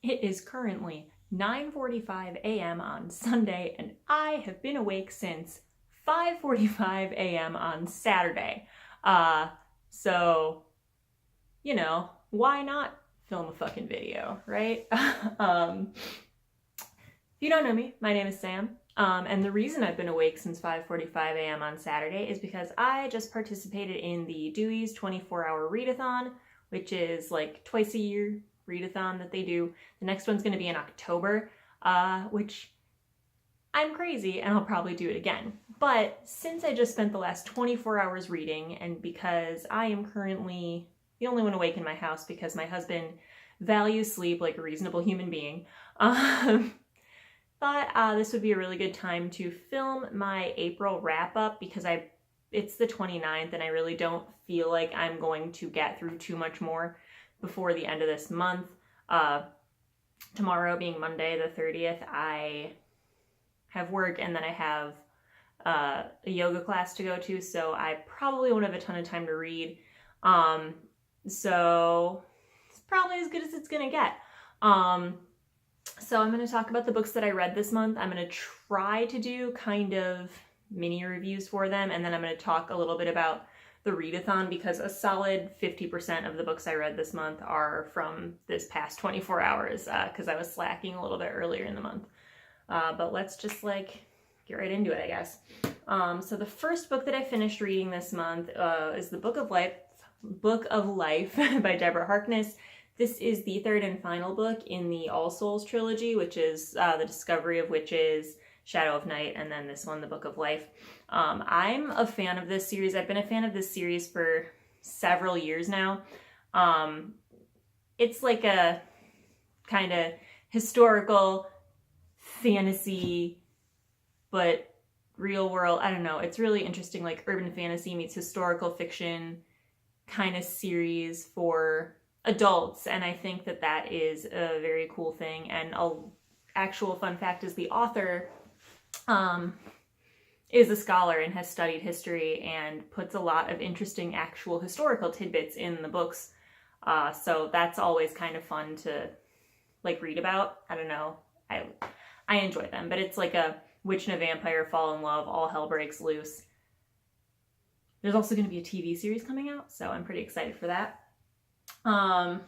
It is currently 9:45 a.m. on Sunday, and I have been awake since 5:45 a.m. on Saturday. So, why not film a fucking video, right? If you don't know me, my name is Sam. And the reason I've been awake since 5:45 a.m. on Saturday is because I just participated in the Dewey's 24-hour readathon, which is like twice a year readathon that they do. The next one's going to be in October, which I'm crazy and I'll probably do it again. But since I just spent the last 24 hours reading, and because I am currently the only one awake in my house because my husband values sleep like a reasonable human being, thought this would be a really good time to film my April wrap-up because it's the 29th and I really don't feel like I'm going to get through too much more before the end of this month. Tomorrow being Monday the 30th, I have work and then I have a yoga class to go to, so I probably won't have a ton of time to read. So it's probably as good as it's gonna get. So I'm going to talk about the books that I read this month. I'm going to try to do kind of mini reviews for them, and then I'm going to talk a little bit about the readathon because a solid 50% of the books I read this month are from this past 24 hours because I was slacking a little bit earlier in the month. But let's just get right into it, I guess. So the first book that I finished reading this month is the Book of Life by Deborah Harkness. This is the third and final book in the All Souls trilogy, which is The Discovery of Witches, Shadow of Night, and then this one, The Book of Life. I'm a fan of this series. I've been a fan of this series for several years now. It's like a kind of historical fantasy, but real world. I don't know. It's really interesting, like urban fantasy meets historical fiction kind of series for adults, and I think that is a very cool thing. And an actual fun fact is the author is a scholar and has studied history and puts a lot of interesting actual historical tidbits in the books. So that's always kind of fun to read about. I don't know. I enjoy them, but it's like a witch and a vampire fall in love, all hell breaks loose. There's also going to be a TV series coming out, so I'm pretty excited for that. Yeah.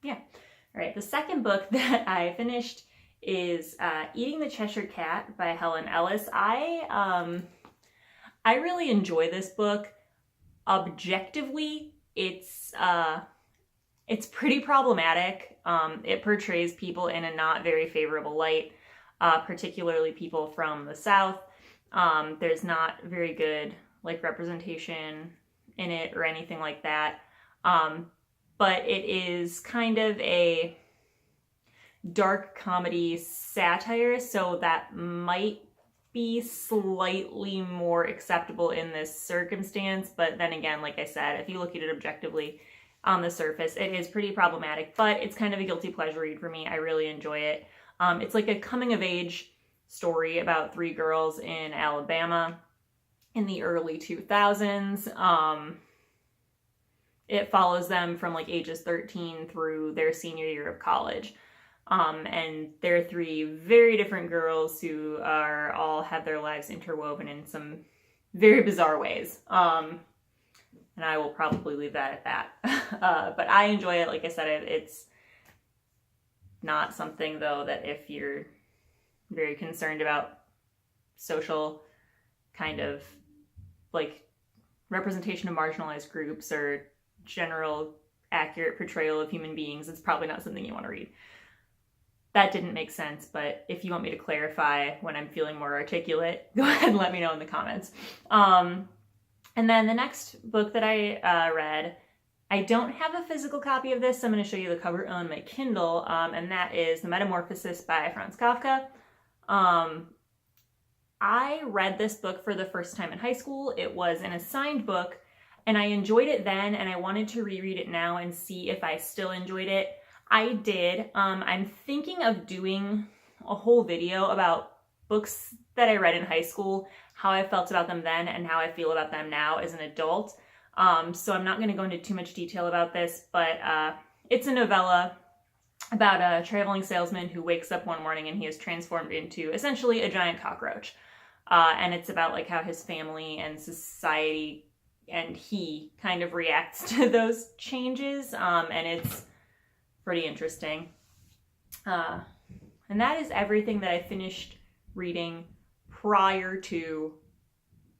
All right. The second book that I finished is Eating the Cheshire Cat by Helen Ellis. I really enjoy this book. Objectively, it's pretty problematic. It portrays people in a not very favorable light, particularly people from the South. There's not very good representation in it or anything like that. But it is kind of a dark comedy satire, so that might be slightly more acceptable in this circumstance. But then again, like I said, if you look at it objectively on the surface, it is pretty problematic, but it's kind of a guilty pleasure read for me. I really enjoy it. It's like a coming of age story about three girls in Alabama in the early 2000s. It follows them from ages 13 through their senior year of college. And they're three very different girls who all have their lives interwoven in some very bizarre ways. And I will probably leave that at that. But I enjoy it. Like I said, it's not something, though, that if you're very concerned about social kind of representation of marginalized groups or general accurate portrayal of human beings, it's probably not something you want to read. That didn't make sense, but if you want me to clarify when I'm feeling more articulate, go ahead and let me know in the comments. And then the next book that I read, I don't have a physical copy of this, so I'm going to show you the cover on my Kindle, and that is The Metamorphosis by Franz Kafka. I read this book for the first time in high school. It was an assigned book, and I enjoyed it then, and I wanted to reread it now and see if I still enjoyed it. I did. I'm thinking of doing a whole video about books that I read in high school, how I felt about them then, and how I feel about them now as an adult. So I'm not going to go into too much detail about this, but it's a novella. about a traveling salesman who wakes up one morning and he is transformed into essentially a giant cockroach. And it's about like how his family and society and he kind of reacts to those changes. And it's pretty interesting. And that is everything that I finished reading prior to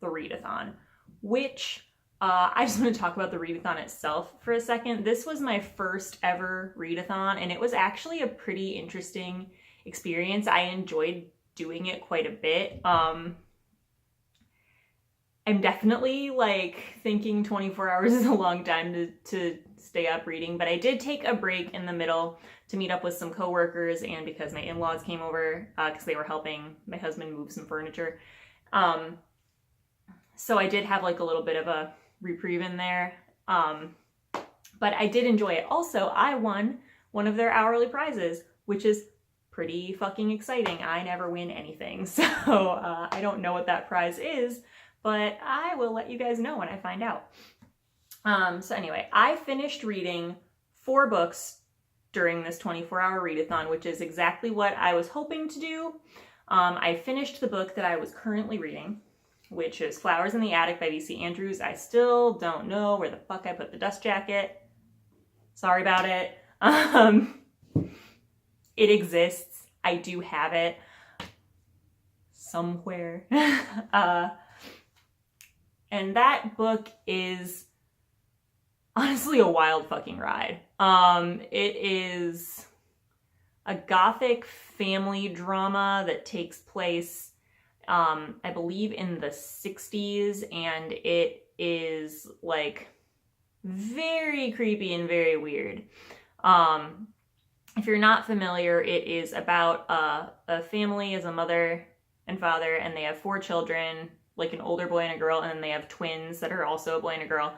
the readathon, which I just want to talk about the readathon itself for a second. This was my first ever readathon, and it was actually a pretty interesting experience. I enjoyed doing it quite a bit. I'm definitely like thinking 24 hours is a long time to stay up reading, but I did take a break in the middle to meet up with some coworkers and because my in-laws came over because they were helping my husband move some furniture. So I did have like a little bit of a reprieve in there. But I did enjoy it. Also, I won one of their hourly prizes, which is pretty fucking exciting. I never win anything, so I don't know what that prize is, but I will let you guys know when I find out. So anyway, I finished reading 4 books during this 24-hour readathon, which is exactly what I was hoping to do. I finished the book that I was currently reading, which is Flowers in the Attic by V.C. Andrews. I still don't know where the fuck I put the dust jacket. Sorry about it. It exists. I do have it somewhere. And that book is honestly a wild fucking ride. It is a gothic family drama that takes place, I believe in the 60s, and it is like very creepy and very weird. If you're not familiar, it is about a family as a mother and father, and they have 4 children, like an older boy and a girl, and then they have twins that are also a boy and a girl.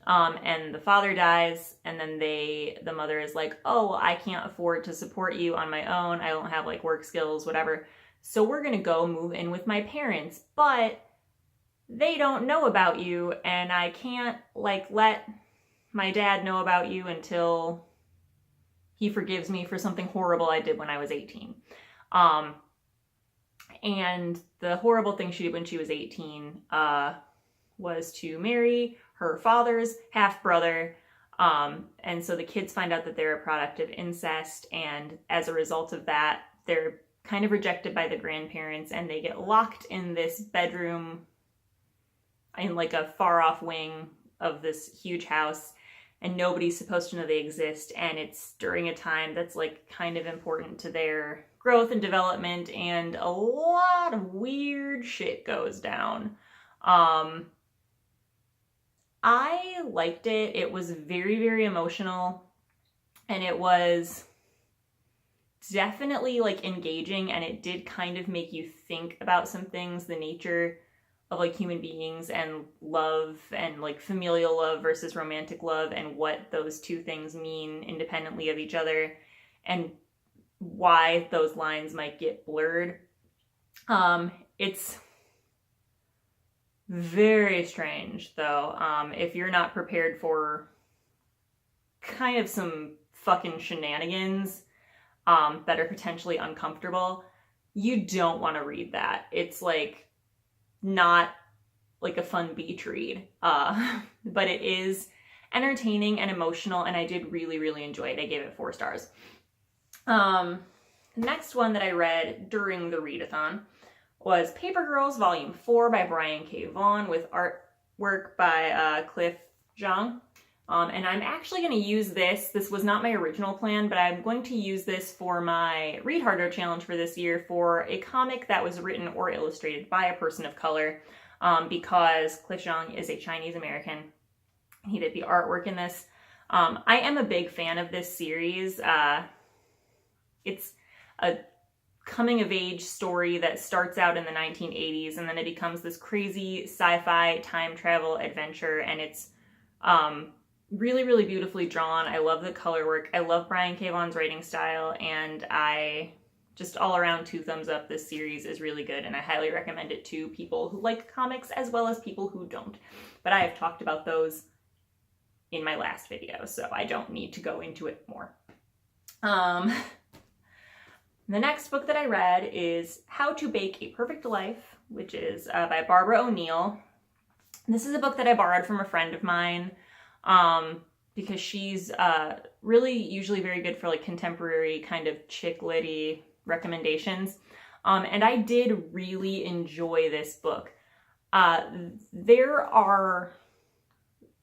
And the father dies, and then the mother is like, oh, I can't afford to support you on my own. I don't have like work skills, whatever. So we're gonna go move in with my parents, but they don't know about you, and I can't like let my dad know about you until he forgives me for something horrible I did when I was 18. And the horrible thing she did when she was 18 was to marry her father's half-brother. And so the kids find out that they're a product of incest, and as a result of that, they're kind of rejected by the grandparents, and they get locked in this bedroom in like a far-off wing of this huge house, and nobody's supposed to know they exist, and it's during a time that's like kind of important to their growth and development, and a lot of weird shit goes down. I liked it. It was very, very emotional, and it was definitely like engaging, and it did kind of make you think about some things, the nature of like human beings and love, and like familial love versus romantic love, and what those two things mean independently of each other, and why those lines might get blurred. It's very strange though. If you're not prepared for kind of some fucking shenanigans that are potentially uncomfortable, you don't want to read that. It's like not like a fun beach read, but it is entertaining and emotional, and I did really, really enjoy it. I gave it 4 stars. The next one that I read during the readathon was Paper Girls Volume 4 by Brian K. Vaughan with artwork by Cliff Zhang. And I'm actually going to use this. This was not my original plan, but I'm going to use this for my Read Harder challenge for this year for a comic that was written or illustrated by a person of color, because Cliff Zhang is a Chinese American. He did the artwork in this. I am a big fan of this series. It's a coming-of-age story that starts out in the 1980s, and then it becomes this crazy sci-fi time travel adventure, and it's really, really beautifully drawn. I love the color work. I love Brian K. Vaughan's writing style, and I just all around 2 thumbs up. This series is really good, and I highly recommend it to people who like comics as well as people who don't. But I have talked about those in my last video, so I don't need to go into it more. The next book that I read is How to Bake a Perfect Life, which is by Barbara O'Neill. This is a book that I borrowed from a friend of mine because she's really usually very good for like contemporary kind of chick litty recommendations. And I did really enjoy this book. There are,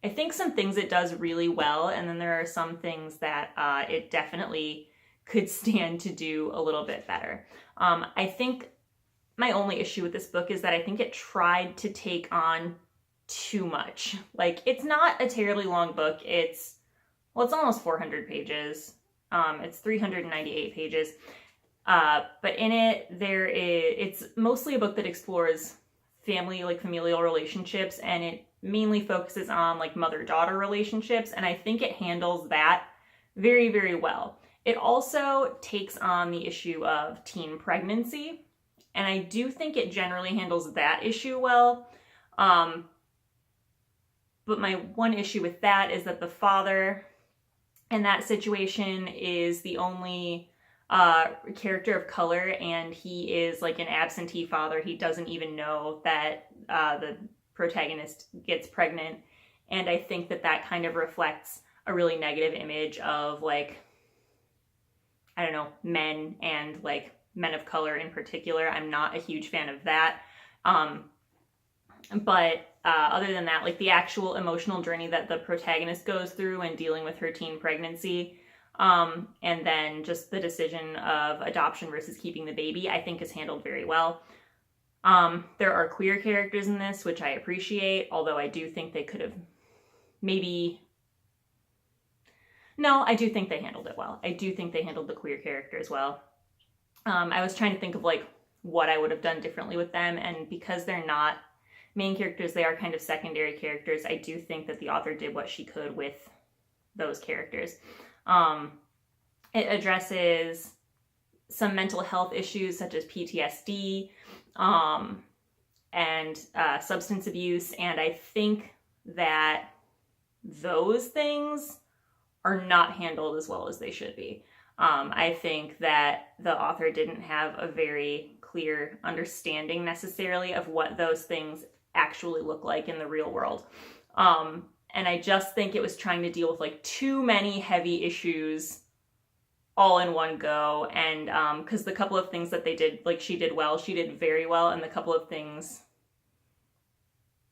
I think, some things it does really well, and then there are some things that it definitely could stand to do a little bit better. I think my only issue with this book is that I think it tried to take on too much. Like, it's not a terribly long book. It's almost 400 pages. It's 398 pages. But in it, it's mostly a book that explores family, like familial relationships, and it mainly focuses on like mother-daughter relationships, and I think it handles that very, very well. It also takes on the issue of teen pregnancy, and I do think it generally handles that issue well. But my one issue with that is that the father in that situation is the only character of color, and he is like an absentee father. He doesn't even know that the protagonist gets pregnant, and I think that kind of reflects a really negative image of like, I don't know, men and like men of color in particular. I'm not a huge fan of that. But other than that, like the actual emotional journey that the protagonist goes through in dealing with her teen pregnancy, and then just the decision of adoption versus keeping the baby, I think is handled very well. There are queer characters in this, which I appreciate, although I do think they could have I do think they handled it well. I do think they handled the queer characters well. I was trying to think of like what I would have done differently with them, and because they're not main characters, they are kind of secondary characters. I do think that the author did what she could with those characters. It addresses some mental health issues such as PTSD and substance abuse, and I think that those things are not handled as well as they should be. I think that the author didn't have a very clear understanding necessarily of what those things actually look like in the real world. And I just think it was trying to deal with like too many heavy issues all in one go. And because the couple of things that they did, like she did very well. And the couple of things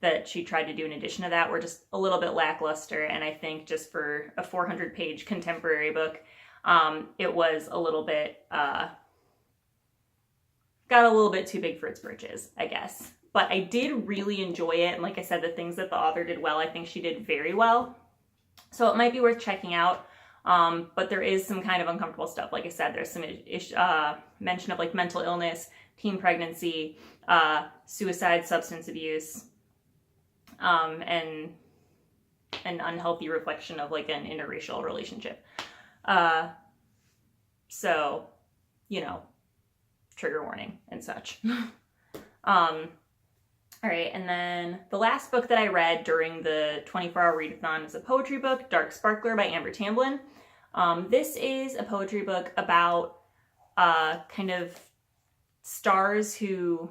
that she tried to do in addition to that were just a little bit lackluster. And I think just for a 400-page contemporary book, it was a little bit, got a little bit too big for its britches, I guess. But I did really enjoy it. And like I said, the things that the author did well, I think she did very well. So it might be worth checking out. But there is some kind of uncomfortable stuff. Like I said, there's some mention of like mental illness, teen pregnancy, suicide, substance abuse, and an unhealthy reflection of like an interracial relationship. So, you know, trigger warning and such. All right, and then the last book that I read during the 24-hour readathon is a poetry book, Dark Sparkler by Amber Tamblyn. This is a poetry book about kind of stars who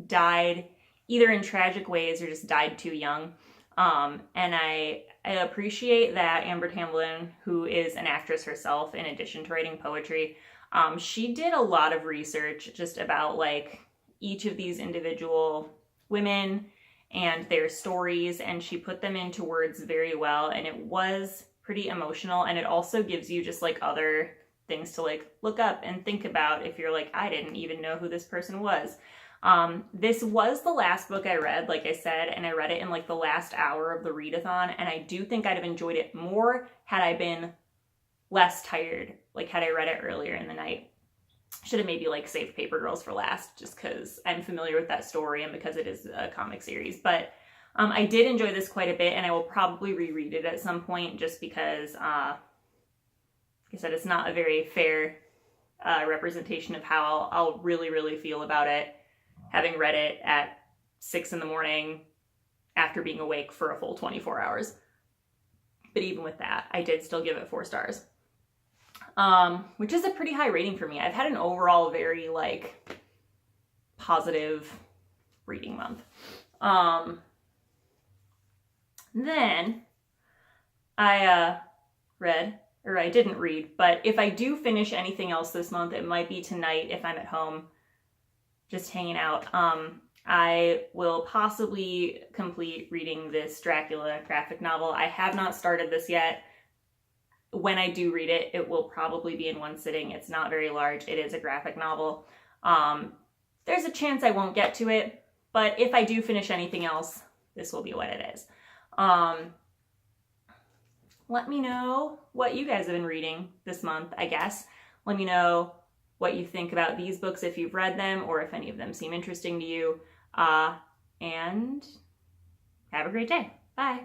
died either in tragic ways or just died too young. And I appreciate that Amber Tamblyn, who is an actress herself, in addition to writing poetry, she did a lot of research just about like each of these individual women and their stories, and she put them into words very well, and it was pretty emotional, and it also gives you just like other things to like look up and think about if you're like, I didn't even know who this person was. This was the last book I read, like I said, and I read it in like the last hour of the readathon, and I do think I'd have enjoyed it more had I been less tired, like had I read it earlier in the night. Should have maybe like saved Paper Girls for last, just because I'm familiar with that story and because it is a comic series. But I did enjoy this quite a bit, and I will probably reread it at some point just because, like I said, it's not a very fair representation of how I'll really, really feel about it, having read it at 6 a.m. after being awake for a full 24 hours. But even with that, I did still give it 4 stars. which is a pretty high rating for me. I've had an overall very like positive reading month. Then I didn't read, but if I do finish anything else this month, it might be tonight if I'm at home just hanging out. I will possibly complete reading this Dracula graphic novel. I have not started this yet. When I do read it, it will probably be in one sitting. It's not very large. It is a graphic novel. There's a chance I won't get to it, but if I do finish anything else, this will be what it is. Let me know what you guys have been reading this month, I guess. Let me know what you think about these books if you've read them or if any of them seem interesting to you. And have a great day. Bye.